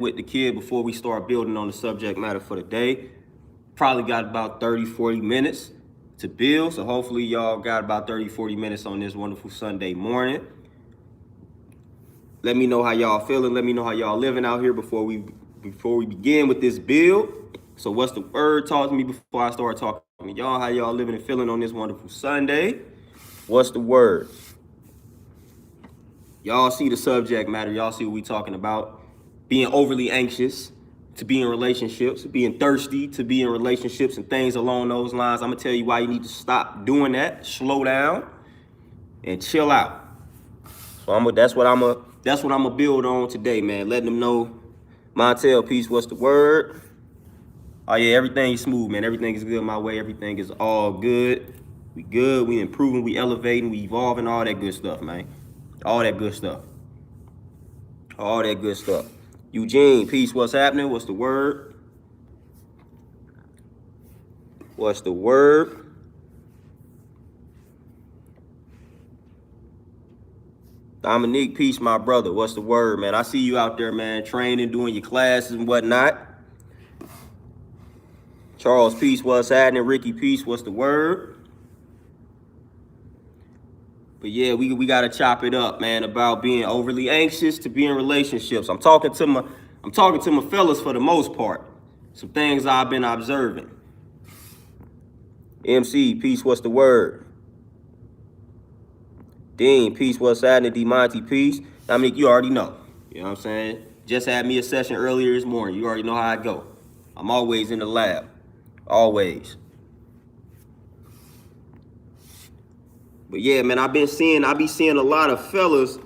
with the kid before we start building on the subject matter for the day. Probably got about 30, 40 minutes to build. So hopefully y'all got about 30, 40 minutes on this wonderful Sunday morning. Let me know how y'all feeling. Let me know how y'all living out here before we begin with this build. So what's the word? Talk to me before I start talking to y'all. How y'all living and feeling on this wonderful Sunday? What's the word? Y'all see the subject matter. Y'all see what we talking about. Being overly anxious to be in relationships, being thirsty to be in relationships and things along those lines. I'm gonna tell you why you need to stop doing that, slow down, and chill out. So that's what I'm gonna build on today, man. Letting them know, Montel, peace, what's the word? Oh yeah, everything's smooth, man. Everything is good my way. Everything is all good. We good, we improving, we elevating, we evolving, all that good stuff, man. All that good stuff. All that good stuff. Eugene, peace, what's happening? What's the word? What's the word? Dominique, peace, my brother. What's the word, man? I see you out there, man, training, doing your classes and whatnot. Charles, peace, what's happening? Ricky, peace, what's the word? But yeah, we gotta chop it up, man, about being overly anxious to be in relationships. I'm talking to my fellas for the most part. Some things I've been observing. MC, peace, what's the word? Dean, peace, what's happening? D Monty, peace. Dominique, you already know. You know what I'm saying? Just had me a session earlier this morning. You already know how I go. I'm always in the lab. Always. But yeah, man, I be seeing a lot of fellas.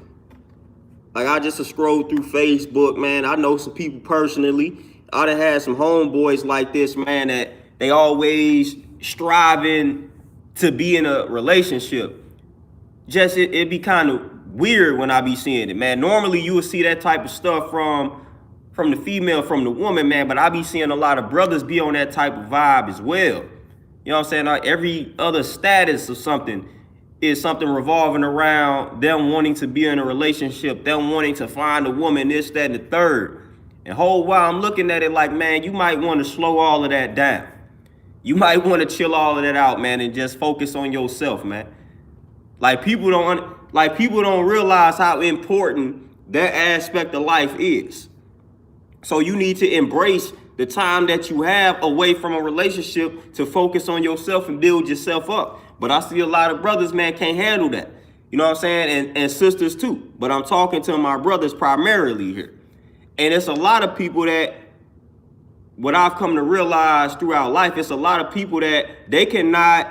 Like I just scroll through Facebook, man. I know some people personally. I done had some homeboys like this, man, that they always striving to be in a relationship. Just it be kind of weird when I be seeing it, man. Normally you would see that type of stuff from the female, from the woman, man. But I be seeing a lot of brothers be on that type of vibe as well. You know what I'm saying? Like every other status or something is something revolving around them wanting to be in a relationship, them wanting to find a woman, this, that, and the third. And whole while I'm looking at it like, man, you might want to slow all of that down. You might want to chill all of that out, man, and just focus on yourself, man. Like people don't realize how important that aspect of life is. So you need to embrace the time that you have away from a relationship to focus on yourself and build yourself up. But I see a lot of brothers, man, can't handle that. You know what I'm saying? And sisters too. But I'm talking to my brothers primarily here. And it's a lot of people that, what I've come to realize throughout life, it's a lot of people that they cannot,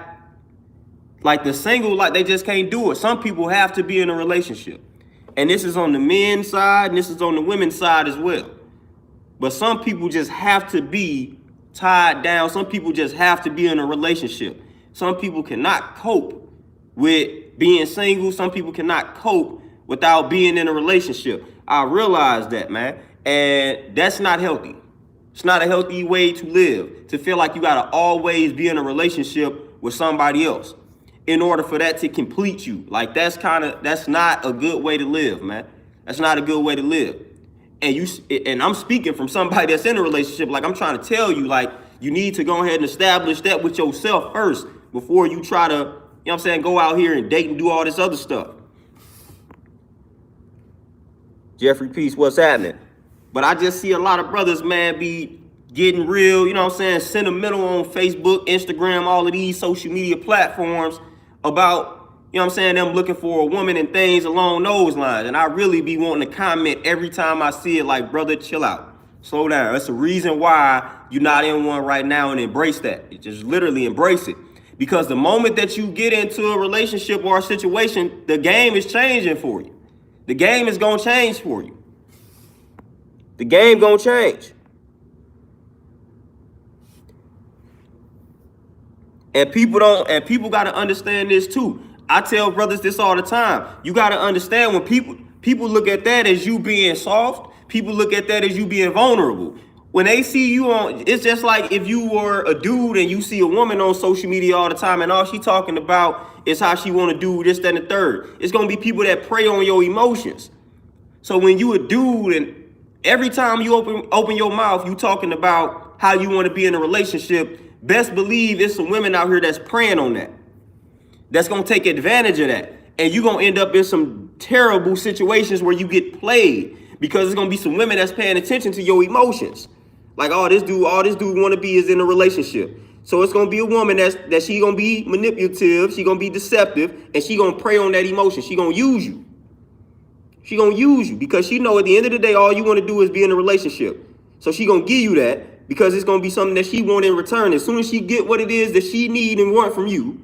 like the single, like they just can't do it. Some people have to be in a relationship. And this is on the men's side and this is on the women's side as well. But some people just have to be tied down. Some people just have to be in a relationship. Some people cannot cope with being single. Some people cannot cope without being in a relationship. I realize that, man. And that's not healthy. It's not a healthy way to live, to feel like you got to always be in a relationship with somebody else in order for that to complete you. Like that's not a good way to live, man. That's not a good way to live. And I'm speaking from somebody that's in a relationship. Like I'm trying to tell you, like you need to go ahead and establish that with yourself first before you try to, you know what I'm saying, go out here and date and do all this other stuff. Jeffrey Peace, what's happening? But I just see a lot of brothers, man, be getting real, you know what I'm saying, sentimental on Facebook, Instagram, all of these social media platforms about, you know what I'm saying, them looking for a woman and things along those lines. And I really be wanting to comment every time I see it like, brother, chill out. Slow down. That's the reason why you're not in one right now, and embrace that. Just literally embrace it. Because the moment that you get into a relationship or a situation, the game is changing for you. The game is going to change for you. The game going to change. And people got to understand this too. I tell brothers this all the time. You got to understand when people look at that as you being soft, people look at that as you being vulnerable. When they see you on, it's just like if you were a dude and you see a woman on social media all the time and all she talking about is how she want to do this, that, and the third. It's going to be people that prey on your emotions. So when you a dude Every time you open your mouth, you talking about how you want to be in a relationship. Best believe it's some women out here that's preying on that. That's going to take advantage of that. And you're going to end up in some terrible situations where you get played, because there's going to be some women that's paying attention to your emotions. Like, all this dude want to be is in a relationship. So it's going to be a woman that she going to be manipulative, she going to be deceptive, and she going to prey on that emotion. She going to use you. She going to use you because she know at the end of the day, all you want to do is be in a relationship. So she going to give you that because it's going to be something that she want in return. As soon as she get what it is that she need and want from you,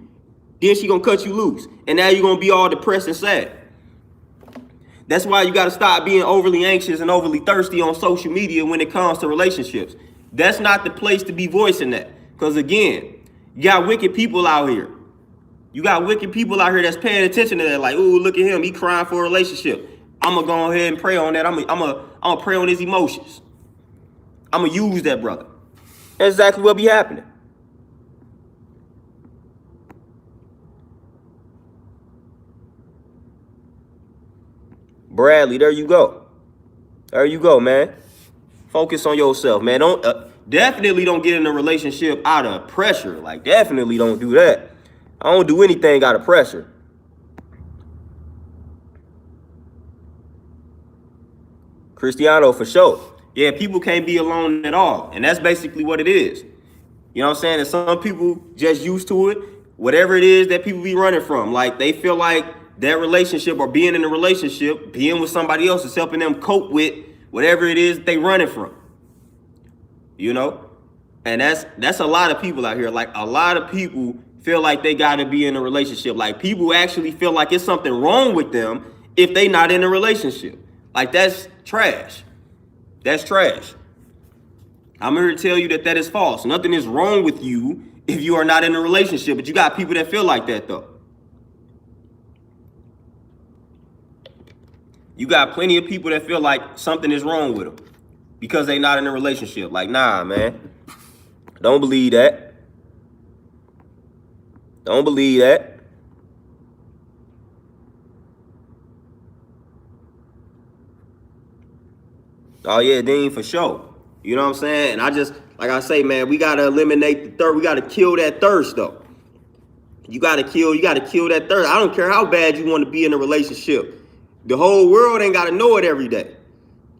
then she going to cut you loose. And now you're going to be all depressed and sad. That's why you got to stop being overly anxious and overly thirsty on social media when it comes to relationships. That's not the place to be voicing that. Because again, you got wicked people out here. You got wicked people out here that's paying attention to that. Like, ooh, look at him. He crying for a relationship. I'm going to go ahead and pray on that. I'm gonna pray on his emotions. I'm going to use that brother. That's exactly what be happening. Bradley, there you go. There you go, man. Focus on yourself, man. Definitely don't get in a relationship out of pressure. Like, definitely don't do that. I don't do anything out of pressure. Cristiano, for sure. Yeah, people can't be alone at all. And that's basically what it is. You know what I'm saying? And some people just used to it. Whatever it is that people be running from. Like, they feel like that relationship or being in a relationship, being with somebody else is helping them cope with whatever it is they running from. You know? And that's a lot of people out here. Like, a lot of people feel like they got to be in a relationship. Like, people actually feel like it's something wrong with them if they not in a relationship. Like, that's trash. That's trash. I'm here to tell you that is false. Nothing is wrong with you if you are not in a relationship. But you got people that feel like that, though. You got plenty of people that feel like something is wrong with them because they not in a relationship. Like, nah, man. Don't believe that. Don't believe that. Oh, yeah, Dean, for sure. You know what I'm saying? And I just, like I say, man, we got to eliminate the thirst. We got to kill that thirst, though. You got to kill that thirst. I don't care how bad you want to be in a relationship. The whole world ain't got to know it every day.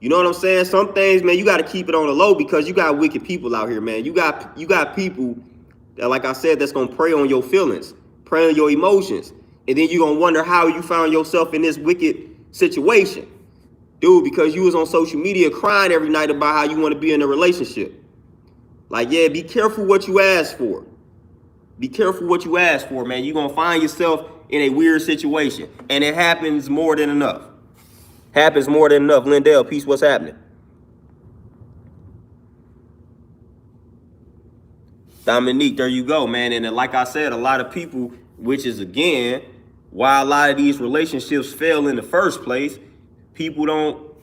You know what I'm saying? Some things, man, you got to keep it on the low because you got wicked people out here, man. You got people that, like I said, that's going to prey on your feelings, prey on your emotions. And then you're going to wonder how you found yourself in this wicked situation. Dude, because you was on social media crying every night about how you want to be in a relationship. Like, yeah, be careful what you ask for. Be careful what you ask for, man. You're going to find yourself in a weird situation. And it happens more than enough. Happens more than enough. Lindell, peace, what's happening? Dominique, there you go, man. And like I said, a lot of people, which is, again, why a lot of these relationships fail in the first place, people don't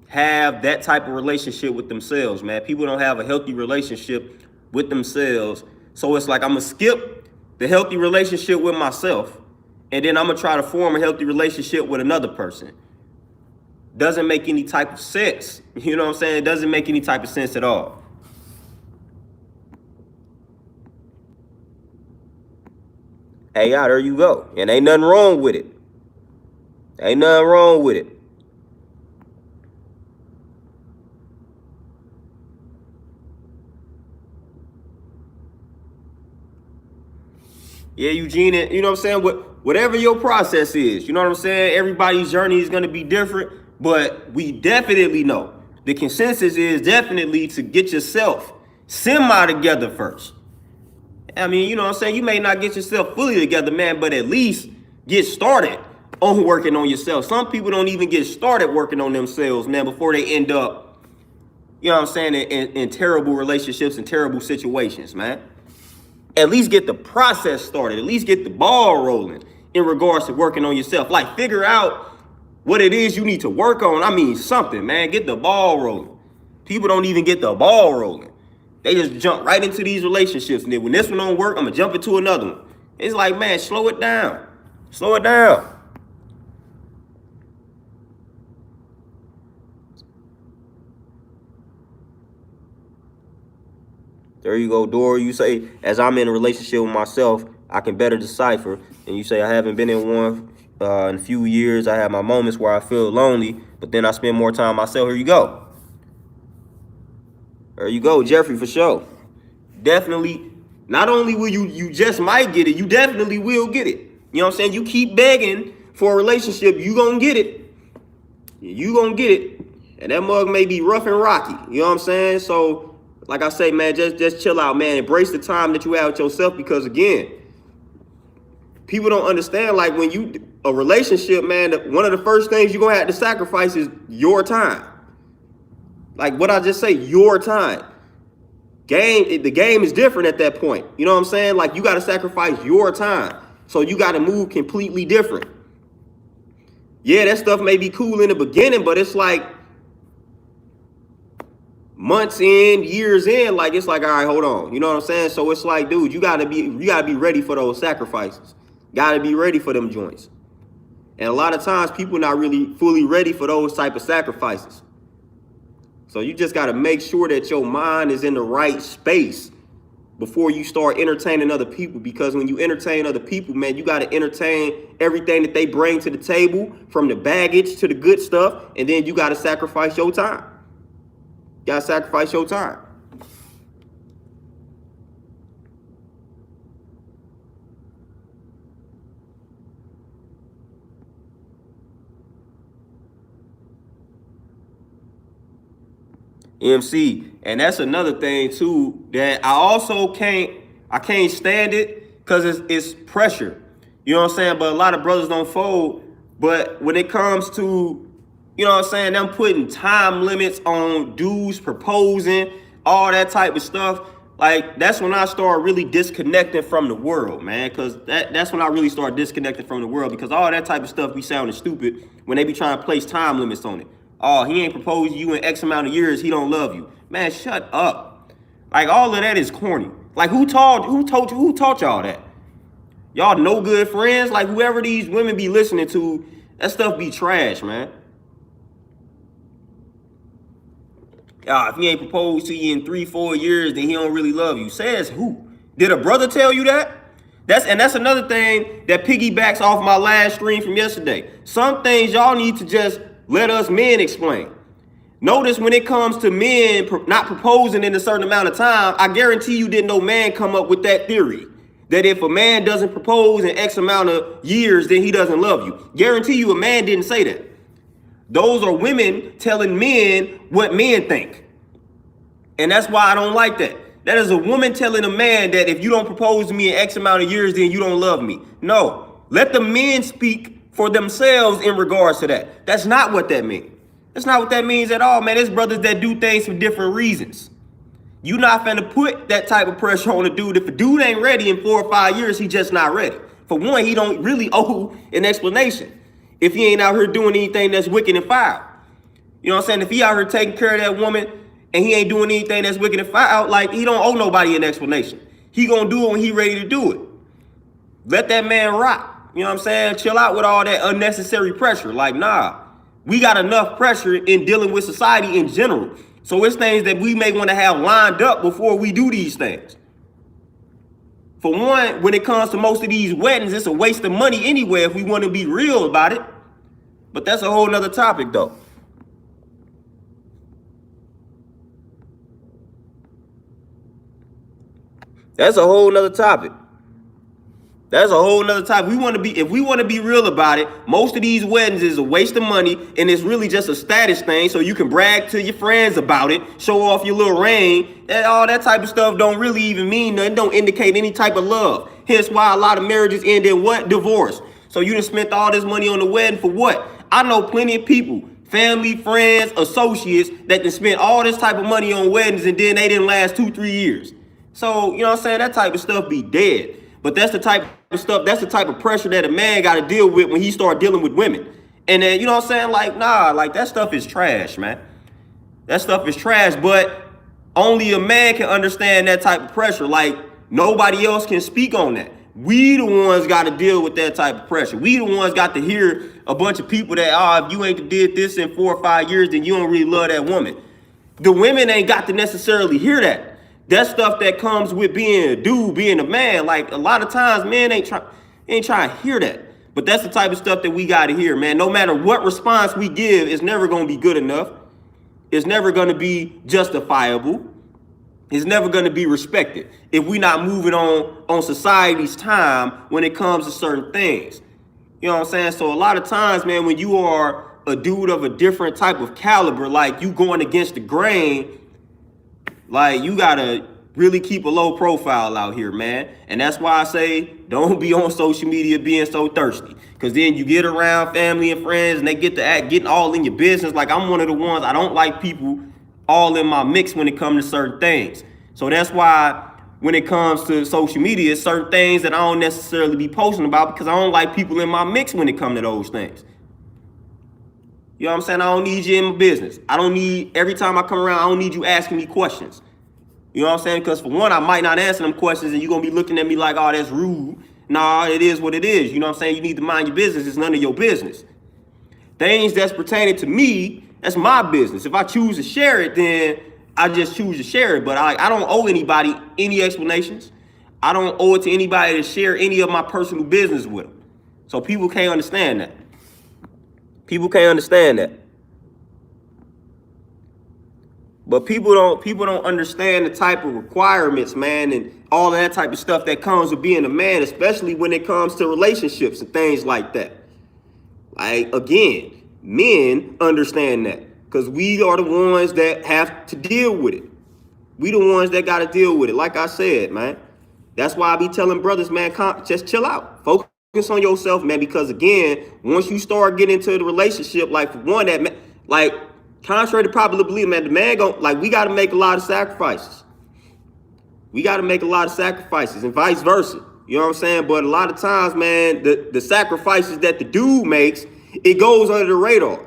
have that type of relationship with themselves, man. People don't have a healthy relationship with themselves. So it's like, I'm going to skip the healthy relationship with myself, and then I'm going to try to form a healthy relationship with another person. Doesn't make any type of sense. You know what I'm saying? It doesn't make any type of sense at all. Hey, yeah, there you go. And ain't nothing wrong with it. Ain't nothing wrong with it. Yeah, Eugene, you know what I'm saying? Whatever your process is, you know what I'm saying? Everybody's journey is going to be different, but we definitely know the consensus is definitely to get yourself semi together first. I mean, you know what I'm saying? You may not get yourself fully together, man, but at least get started on working on yourself. Some people don't even get started working on themselves, man, before they end up, you know what I'm saying, in terrible relationships and terrible situations, man. At least get the process started. At least get the ball rolling in regards to working on yourself. Like, figure out what it is you need to work on. I mean, something, man. Get the ball rolling. People don't even get the ball rolling. They just jump right into these relationships. And then when this one don't work, I'm going to jump into another one. It's like, man, slow it down. Slow it down. There you go, Dora. You say, as I'm in a relationship with myself, I can better decipher. And you say, I haven't been in one in a few years. I have my moments where I feel lonely, but then I spend more time myself. Here you go. There you go, Jeffrey, for sure. Definitely, not only will you just might get it, you definitely will get it. You know what I'm saying? You keep begging for a relationship, you gonna get it. You gonna get it. And that mug may be rough and rocky. You know what I'm saying? So, like I say, man, just chill out, man. Embrace the time that you have with yourself, because again, people don't understand, like, when you a relationship, man, one of the first things you're gonna have to sacrifice is your time. Like what I just say, your time. The game is different at that point. You know what I'm saying? Like, you got to sacrifice your time. So you got to move completely different. Yeah, that stuff may be cool in the beginning, but it's like months in, years in, like, it's like, all right, hold on. You know what I'm saying? So it's like, dude, you gotta be ready for those sacrifices. Gotta be ready for them joints. And a lot of times people not really fully ready for those type of sacrifices. So you just got to make sure that your mind is in the right space before you start entertaining other people. Because when you entertain other people, man, you got to entertain everything that they bring to the table, from the baggage to the good stuff. And then you got to sacrifice your time. You got to sacrifice your time. MC, and that's another thing too that I can't stand it, because it's pressure. You know what I'm saying? But a lot of brothers don't fold. But when it comes to, you know what I'm saying, them putting time limits on dudes proposing, all that type of stuff, like, that's when I start really disconnecting from the world, man. Because that's when I really start disconnecting from the world, because all that type of stuff be sounding stupid when they be trying to place time limits on it. Oh, he ain't proposed to you in X amount of years, he don't love you. Man, shut up. Like, all of that is corny. Like, who taught y'all that? Y'all no good friends? Like, whoever these women be listening to, that stuff be trash, man. If he ain't proposed to you in 3-4 years, then he don't really love you. Says who? Did a brother tell you that? That's another thing that piggybacks off my last stream from yesterday. Some things y'all need to just let us men explain. Notice when it comes to men not proposing in a certain amount of time, I guarantee you didn't no man come up with that theory. That if a man doesn't propose in X amount of years, then he doesn't love you. Guarantee you a man didn't say that. Those are women telling men what men think. And that's why I don't like that. That is a woman telling a man that if you don't propose to me in X amount of years, then you don't love me. No, let the men speak for themselves in regards to that. That's not what that means. That's not what that means at all, man. There's brothers that do things for different reasons. You not finna put that type of pressure on a dude. If a dude ain't ready in 4 or 5 years, he just not ready. For one, he don't really owe an explanation if he ain't out here doing anything that's wicked and foul. You know what I'm saying? If he out here taking care of that woman and he ain't doing anything that's wicked and foul, like, he don't owe nobody an explanation. He gonna do it when he ready to do it. Let that man rock. You know what I'm saying? Chill out with all that unnecessary pressure. Like, nah, we got enough pressure in dealing with society in general. So it's things that we may want to have lined up before we do these things. For one, when it comes to most of these weddings, it's a waste of money anyway if we want to be real about it. But that's a whole nother topic, though. That's a whole nother topic. That's a whole nother topic. If we want to be real about it, most of these weddings is a waste of money, and it's really just a status thing, so you can brag to your friends about it, show off your little ring. All that type of stuff don't really even mean nothing, don't indicate any type of love. Hence why a lot of marriages end in what? Divorce. So you done spent all this money on the wedding for what? I know plenty of people, family, friends, associates, that done spent all this type of money on weddings and then they didn't last 2-3 years. So, you know what I'm saying? That type of stuff be dead. But that's the type of stuff, that's the type of pressure that a man got to deal with when he start dealing with women. And then, you know what I'm saying? Like, nah, like, that stuff is trash, man. That stuff is trash, but only a man can understand that type of pressure. Like, nobody else can speak on that. We the ones got to deal with that type of pressure. We the ones got to hear a bunch of people that, if you ain't did this in 4 or 5 years, then you don't really love that woman. The women ain't got to necessarily hear that. That's stuff that comes with being a dude, being a man. Like a lot of times, men ain't trying to hear that. But that's the type of stuff that we got to hear, man. No matter what response we give, it's never going to be good enough. It's never going to be justifiable. It's never going to be respected if we're not moving on society's time when it comes to certain things. You know what I'm saying? So a lot of times, man, when you are a dude of a different type of caliber, like you going against the grain, like you got to really keep a low profile out here, man. And that's why I say don't be on social media being so thirsty. Because then you get around family and friends and they get to act getting all in your business. Like I'm one of the ones, I don't like people all in my mix when it comes to certain things. So that's why when it comes to social media, certain things that I don't necessarily be posting about because I don't like people in my mix when it comes to those things. You know what I'm saying? I don't need you in my business. I don't need, every time I come around, I don't need you asking me questions. You know what I'm saying? Because for one, I might not answer them questions and you're going to be looking at me like, oh, that's rude. Nah, it is what it is. You know what I'm saying? You need to mind your business. It's none of your business. Things that's pertaining to me, that's my business. If I choose to share it, then I just choose to share it. But I don't owe anybody any explanations. I don't owe it to anybody to share any of my personal business with them. So people can't understand that. People can't understand that. But people don't understand the type of requirements, man, and all of that type of stuff that comes with being a man, especially when it comes to relationships and things like that. Like, again, men understand that because we are the ones that have to deal with it. We the ones that got to deal with it. Like I said, man, that's why I be telling brothers, man, just chill out. Focus on yourself, man, because, again, once you start getting into the relationship, like, for one, that, like, contrary to popular belief, man, the man we got to make a lot of sacrifices. We got to make a lot of sacrifices and vice versa. You know what I'm saying? But a lot of times, man, the sacrifices that the dude makes, it goes under the radar.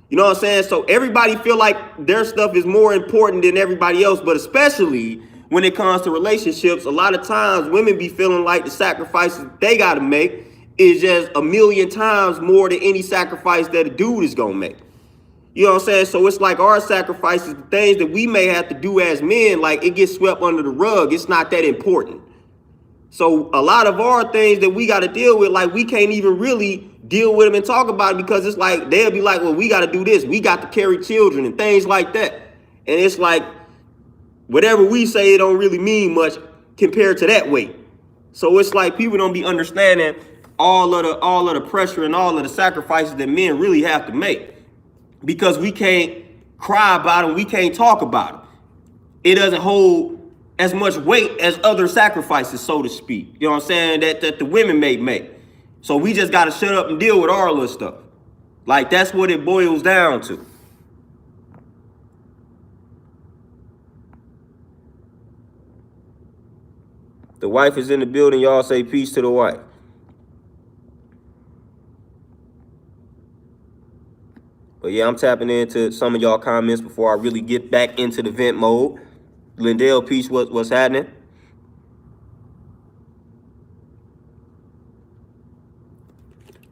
You know what I'm saying? So everybody feel like their stuff is more important than everybody else, but especially when it comes to relationships, a lot of times women be feeling like the sacrifices they got to make is just a million times more than any sacrifice that a dude is going to make. You know what I'm saying? So it's like our sacrifices, the things that we may have to do as men, like it gets swept under the rug. It's not that important. So a lot of our things that we got to deal with, like we can't even really deal with them and talk about it because it's like they'll be like, well, we got to do this. We got to carry children and things like that. And it's like whatever we say, it don't really mean much compared to that weight. So it's like people don't be understanding all of the pressure and all of the sacrifices that men really have to make. Because we can't cry about it, we can't talk about it. It doesn't hold as much weight as other sacrifices, so to speak. You know what I'm saying? That the women may make. So we just got to shut up and deal with all this stuff. Like, that's what it boils down to. The wife is in the building. Y'all say peace to the wife. But yeah, I'm tapping into some of y'all comments before I really get back into the vent mode. Lindell, peace, what's happening?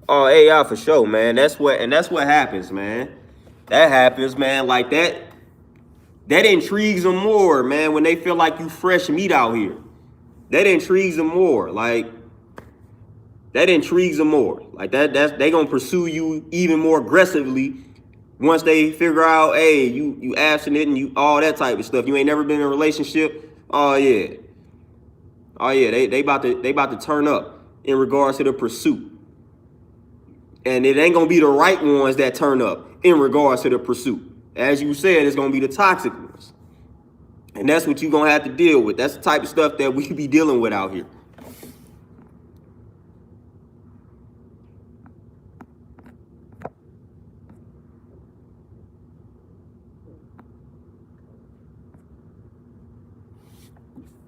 Oh, AI for sure, man. That's what happens, man. That happens, man. Like that intrigues them more, man, when they feel like you fresh meat out here. That intrigues them more. Like that intrigues them more. Like they gonna pursue you even more aggressively. Once they figure out, hey, you abstinent and you all that type of stuff, you ain't never been in a relationship. Oh yeah, they about to turn up in regards to the pursuit, and it ain't gonna be the right ones that turn up in regards to the pursuit. As you said, it's gonna be the toxic ones, and that's what you gonna have to deal with. That's the type of stuff that we be dealing with out here.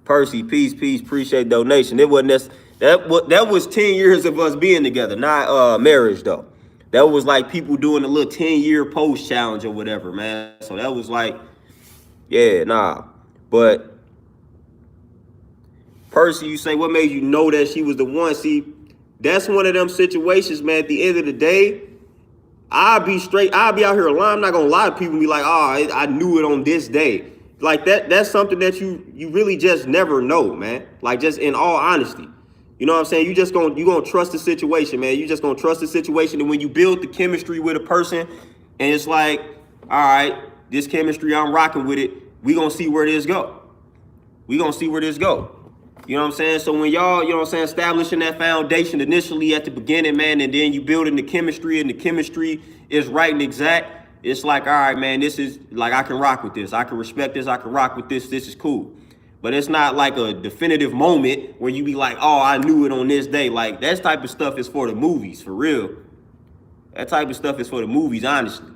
Percy, peace, appreciate donation. It wasn't that was 10 years of us being together, not marriage though. That was like people doing a little 10-year post challenge or whatever, man. So that was like, yeah, nah. But Percy, you say what made you know that she was the one? See, that's one of them situations, man. At the end of the day, I'll be out here lying. I'm not gonna lie to people and be like, oh, I knew it on this day. like that's something that you really just never know, man. Like, just in all honesty. You know what I'm saying? You gonna trust the situation, man. You just gonna trust the situation. And when you build the chemistry with a person, and it's like, all right, this chemistry, I'm rocking with it. We gonna see where this go. We gonna see where this go. You know what I'm saying? So when y'all, you know what I'm saying, establishing that foundation initially at the beginning, man, and then you building the chemistry, and the chemistry is right and exact, it's like, all right, man, this is like, I can rock with this. I can respect this. I can rock with this. This is cool. But it's not like a definitive moment where you be like, oh, I knew it on this day. Like, that type of stuff is for the movies, for real. That type of stuff is for the movies, honestly.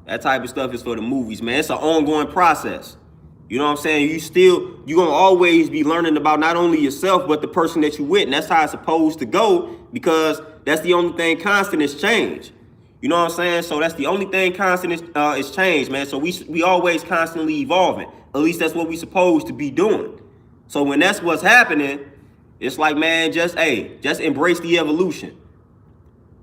That type of stuff is for the movies, man. It's an ongoing process. You know what I'm saying? You're going to always be learning about not only yourself, but the person that you with. And that's how it's supposed to go, because that's the only thing constant is change. You know what I'm saying? So that's the only thing constant is change, man. So we always constantly evolving. At least that's what we supposed to be doing. So when that's what's happening, it's like, man, just embrace the evolution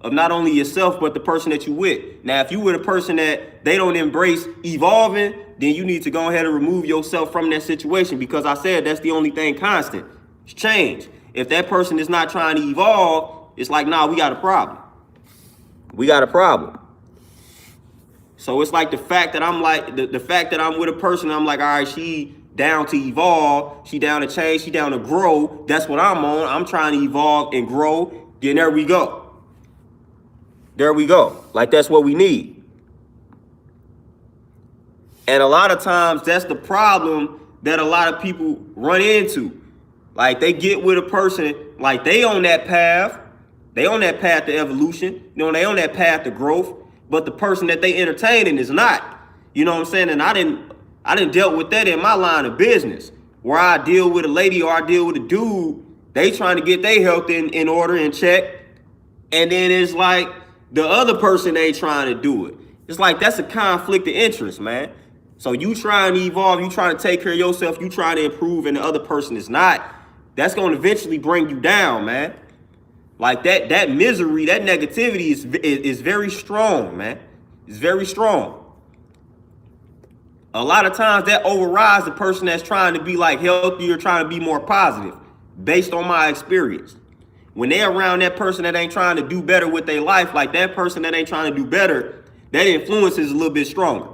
of not only yourself, but the person that you with. Now, if you with a person that they don't embrace evolving, then you need to go ahead and remove yourself from that situation, because I said that's the only thing constant. It's change. If that person is not trying to evolve, it's like, nah, we got a problem. We got a problem. So it's like the fact that I'm like, the fact that I'm with a person, I'm like, all right, she down to evolve, she down to change, she down to grow. That's what I'm on. I'm trying to evolve and grow. Then there we go. There we go. Like, that's what we need. And a lot of times that's the problem that a lot of people run into. Like, they get with a person, like they on that path. They on that path to evolution. You know, they on that path to growth. But the person that they entertaining is not. You know what I'm saying? And I didn't dealt with that in my line of business, where I deal with a lady or I deal with a dude. They trying to get their health in order and check. And then it's like the other person ain't trying to do it. It's like, that's a conflict of interest, man. So you trying to evolve, you trying to take care of yourself, you trying to improve, and the other person is not. That's going to eventually bring you down, man. Like, that misery, that negativity is very strong, man. It's very strong. A lot of times that overrides the person that's trying to be like healthy or trying to be more positive, based on my experience. When they're around that person that ain't trying to do better with their life, like that person that ain't trying to do better, that influence is a little bit stronger.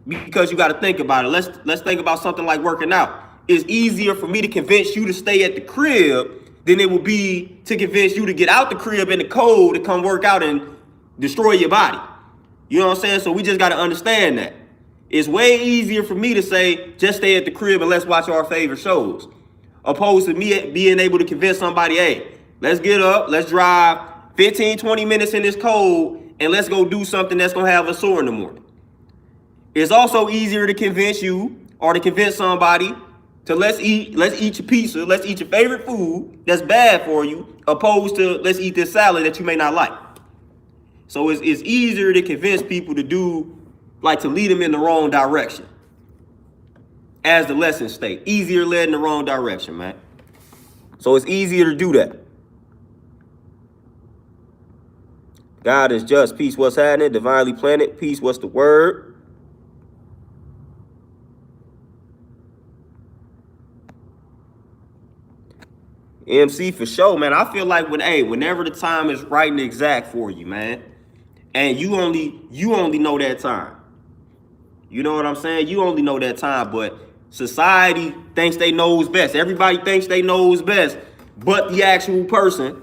Because you got to think about it. Let's think about something like working out. It's easier for me to convince you to stay at the crib than it would be to convince you to get out the crib in the cold to come work out and destroy your body. You know what I'm saying? So we just got to understand that. It's way easier for me to say, just stay at the crib and let's watch our favorite shows, opposed to me being able to convince somebody, hey, let's get up, let's drive 15, 20 minutes in this cold, and let's go do something that's going to have us sore in the morning. It's also easier to convince you or to convince somebody to let's eat your pizza, let's eat your favorite food that's bad for you, opposed to let's eat this salad that you may not like. So it's easier to convince people to do, like, to lead them in the wrong direction. As the lesson state, easier led in the wrong direction, man. So it's easier to do that. God is just. Peace, what's happening? Divinely planted. Peace, what's the word? MC for sure, man. I feel like whenever the time is right and exact for you, man, and you only know that time. You know what I'm saying? You only know that time, but society thinks they knows best. Everybody thinks they knows best, but the actual person.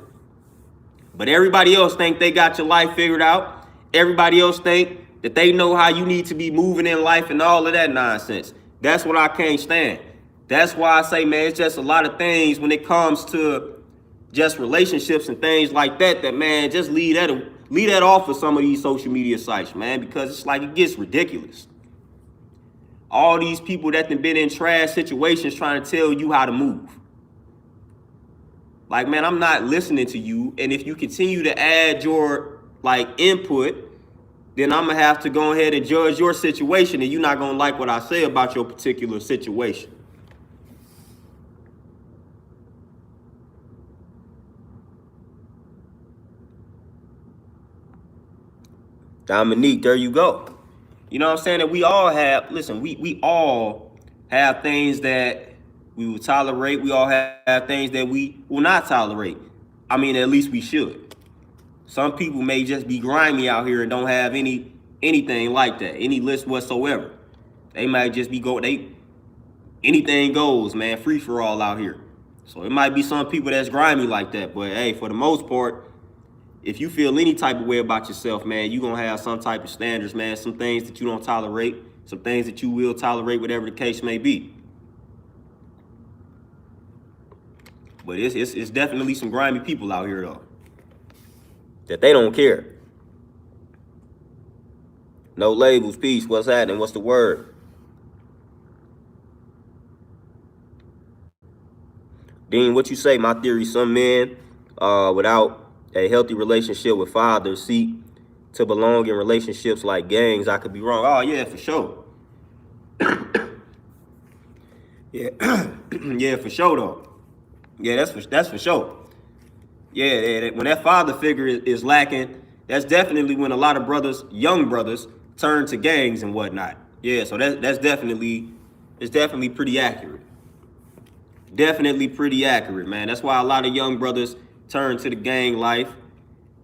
But everybody else think they got your life figured out. Everybody else think that they know how you need to be moving in life and all of that nonsense. That's what I can't stand. That's why I say, man, it's just a lot of things when it comes to just relationships and things like that, man, just leave that off of some of these social media sites, man, because it's like, it gets ridiculous. All these people that have been in trash situations trying to tell you how to move. Like, man, I'm not listening to you. And if you continue to add your, like, input, then I'm going to have to go ahead and judge your situation, and you're not going to like what I say about your particular situation. Dominique, there you go. You know what I'm saying? That we all have, listen, we all have things that we will tolerate. We all have things that we will not tolerate. I mean, at least we should. Some people may just be grimy out here and don't have anything like that, any list whatsoever. They might just be anything goes, man, free for all out here. So it might be some people that's grimy like that, but hey, for the most part, if you feel any type of way about yourself, man, you're going to have some type of standards, man, some things that you don't tolerate, some things that you will tolerate, whatever the case may be. But it's definitely some grimy people out here, though, that they don't care. No labels, peace, what's happening, what's the word? Dean, what you say? My theory, some men without a healthy relationship with fathers seek to belong in relationships like gangs. I could be wrong. Oh, yeah, for sure. Yeah, yeah, for sure, though. Yeah, that's for sure. Yeah, when that father figure is lacking, that's definitely when a lot of brothers, young brothers, turn to gangs and whatnot. Yeah, so it's definitely pretty accurate. Definitely pretty accurate, man. That's why a lot of young brothers turn to the gang life.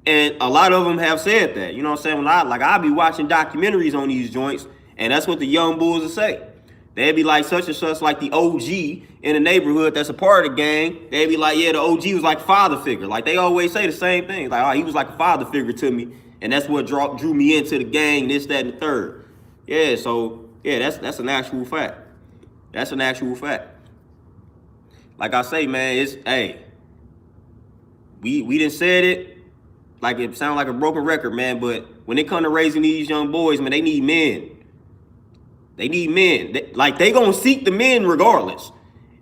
And a lot of them have said that. You know what I'm saying? When I be watching documentaries on these joints, and that's what the young bulls will say. They'd be like such and such, like the OG in the neighborhood that's a part of the gang. They'd be like, yeah, the OG was like a father figure. Like they always say the same thing. Like, oh, he was like a father figure to me. And that's what drew me into the gang, this, that, and the third. Yeah, so, yeah, that's an actual fact. That's an actual fact. Like I say, man, hey, we done said it, like it sounds like a broken record, man, but when it comes to raising these young boys, man, they need men. They need men. They gonna seek the men regardless,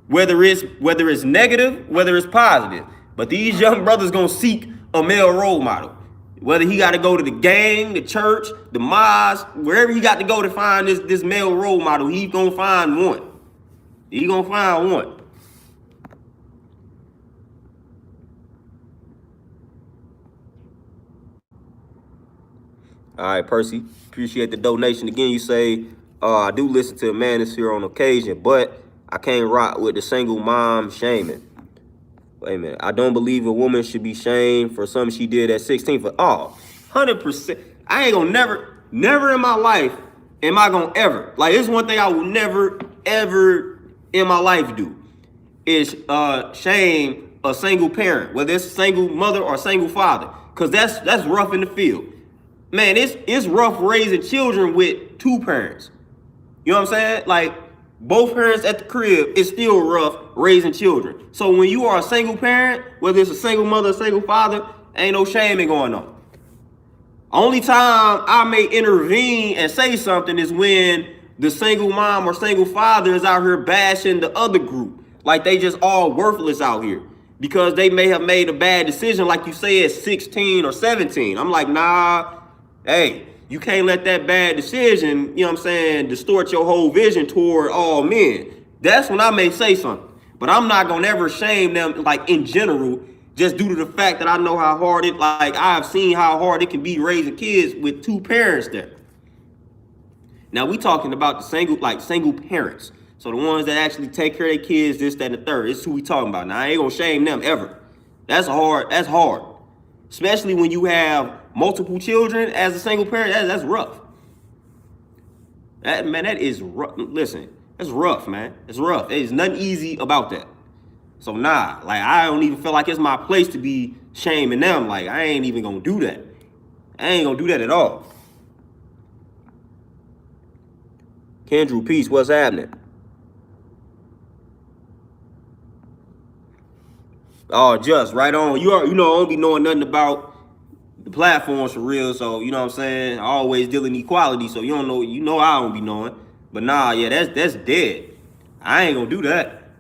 whether it's negative, whether it's positive. But these young brothers gonna seek a male role model. Whether he got to go to the gang, the church, the mosque, wherever he got to go to find this male role model, he's gonna find one. He gonna find one. All right, Percy, appreciate the donation. Again, you say, I do listen to a manosphere on occasion, but I can't rock with the single mom shaming. Wait a minute. I don't believe a woman should be shamed for something she did at 16. 100%. I ain't gonna never in my life am I gonna ever. Like, it's one thing I will never, ever in my life do is shame a single parent, whether it's a single mother or a single father, because that's rough in the field. Man, it's rough raising children with two parents. You know what I'm saying? Like, both parents at the crib, it's still rough raising children. So when you are a single parent, whether it's a single mother or single father, ain't no shaming going on. Only time I may intervene and say something is when the single mom or single father is out here bashing the other group. Like they just all worthless out here because they may have made a bad decision, like you say, at 16 or 17. I'm like, nah. Hey, you can't let that bad decision, you know what I'm saying, distort your whole vision toward all men. That's when I may say something. But I'm not going to ever shame them, like, in general, just due to the fact that I know how hard I've seen how hard it can be raising kids with two parents there. Now, we talking about the single parents. So the ones that actually take care of their kids, this, that, and the third. This is who we talking about. Now, I ain't going to shame them ever. That's hard. That's hard. Especially when you have multiple children as a single parent, that's rough. That is rough. Listen, that's rough, man. It's rough. There's nothing easy about that. So nah, like I don't even feel like it's my place to be shaming them. Like I ain't even gonna do that. I ain't gonna do that at all. Kendrew, peace. What's happening? Oh, just right on. You don't be knowing nothing about the platforms for real, so you know what I'm saying? I always deal in equality, so you don't know, I don't be knowing. But nah, yeah, that's dead. I ain't gonna do that.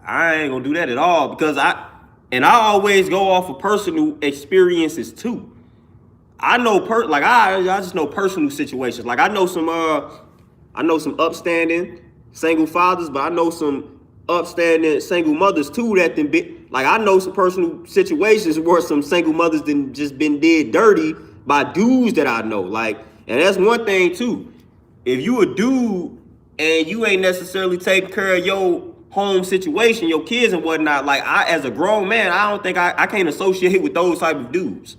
I ain't gonna do that at all because I always go off of personal experiences too. I know I just know personal situations. Like I know some upstanding single fathers, but I know some upstanding single mothers too that then be like I know some personal situations where some single mothers then just been did dirty by dudes that I know. Like, and that's one thing too. If you a dude and you ain't necessarily taking care of your home situation, your kids and whatnot, like I, as a grown man, I don't think I can't associate with those type of dudes.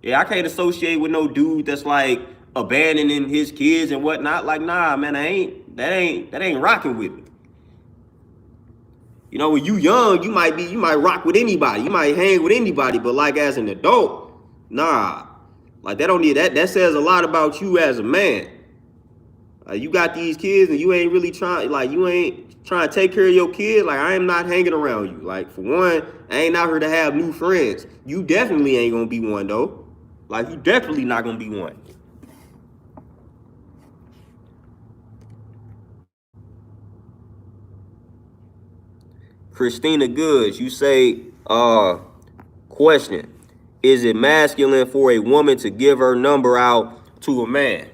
Yeah, I can't associate with no dude that's like abandoning his kids and whatnot. Like, nah, man, that ain't rocking with me. You know, when you young, you might rock with anybody, you might hang with anybody, but like as an adult, nah. Like that don't need that says a lot about you as a man. You got these kids and you ain't really trying, like you ain't trying to take care of your kids. Like I am not hanging around you. Like for one, I ain't out here to have new friends. You definitely ain't gonna be one though. Like you definitely not gonna be one. Christina Goods, you say, question, is it masculine for a woman to give her number out to a man?